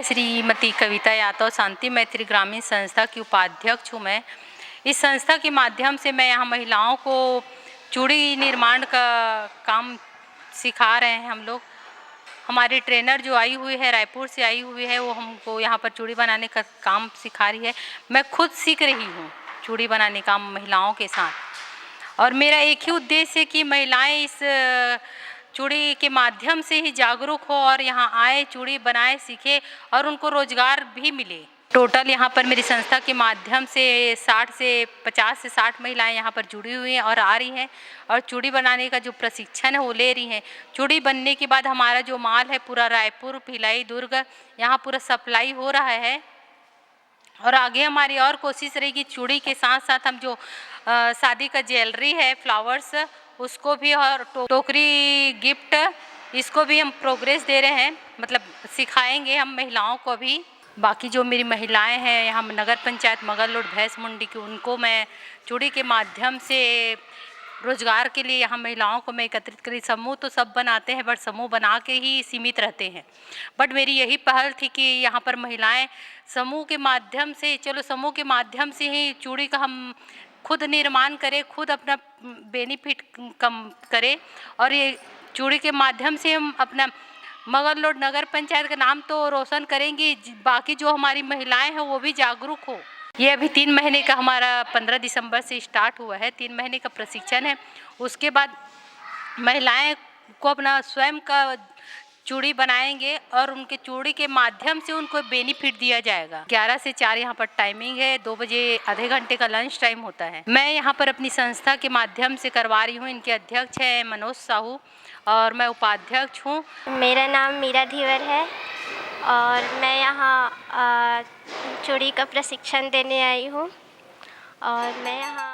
श्रीमती कविता यादव शांति मैत्री ग्रामीण संस्था की उपाध्यक्ष हूँ मैं। इस संस्था के माध्यम से मैं यहाँ महिलाओं को चूड़ी निर्माण का काम सिखा रहे हैं हम लोग। हमारी ट्रेनर जो आई हुई है, रायपुर से आई हुई है, वो हमको यहाँ पर चूड़ी बनाने का काम सिखा रही है। मैं खुद सीख रही हूँ चूड़ी बनाने का महिलाओं के साथ, और मेरा एक ही उद्देश्य है कि महिलाएं इस चूड़ी के माध्यम से ही जागरूक हो और यहाँ आए, चूड़ी बनाए, सीखे और उनको रोजगार भी मिले। टोटल यहाँ पर मेरी संस्था के माध्यम से 50 से 60 महिलाएं यहाँ पर जुड़ी हुई हैं और आ रही हैं, और चूड़ी बनाने का जो प्रशिक्षण है वो ले रही हैं। चूड़ी बनने के बाद हमारा जो माल है पूरा रायपुर, भिलाई, दुर्ग यहाँ पूरा सप्लाई हो रहा है। और आगे हमारी और कोशिश रहेगी चूड़ी के साथ साथ हम जो शादी का ज्वेलरी है, फ्लावर्स, उसको भी, और टोकरी गिफ्ट, इसको भी हम प्रोग्रेस दे रहे हैं, मतलब सिखाएंगे हम महिलाओं को भी। बाकी जो मेरी महिलाएं हैं यहाँ नगर पंचायत मगरलोड भैंस मुंडी की, उनको मैं चूड़ी के माध्यम से रोजगार के लिए यहाँ महिलाओं को मैं एकत्रित करी। समूह तो सब बनाते हैं, बट समूह बना के ही सीमित रहते हैं। बट मेरी यही पहल थी कि यहाँ पर महिलाएं समूह के माध्यम से, चलो समूह के माध्यम से ही चूड़ी का हम खुद निर्माण करें, खुद अपना बेनिफिट कम करें, और ये चूड़ी के माध्यम से हम अपना मगरलोड नगर पंचायत का नाम तो रोशन करेंगी। बाकी जो हमारी महिलाएं हैं वो भी जागरूक हो। ये अभी 3 महीने का हमारा 15 दिसंबर से स्टार्ट हुआ है, 3 महीने का प्रशिक्षण है। उसके बाद महिलाएं को अपना स्वयं का चूड़ी बनाएंगे और उनके चूड़ी के माध्यम से उनको बेनिफिट दिया जाएगा। 11 से 4 यहाँ पर टाइमिंग है, 2 बजे आधे घंटे का लंच टाइम होता है। मैं यहाँ पर अपनी संस्था के माध्यम से करवा रही हूँ। इनके अध्यक्ष हैं मनोज साहू और मैं उपाध्यक्ष हूँ। मेरा नाम मीरा धीवर है और मैं यहाँ चूड़ी का प्रशिक्षण देने आई हूँ, और मैं यहाँ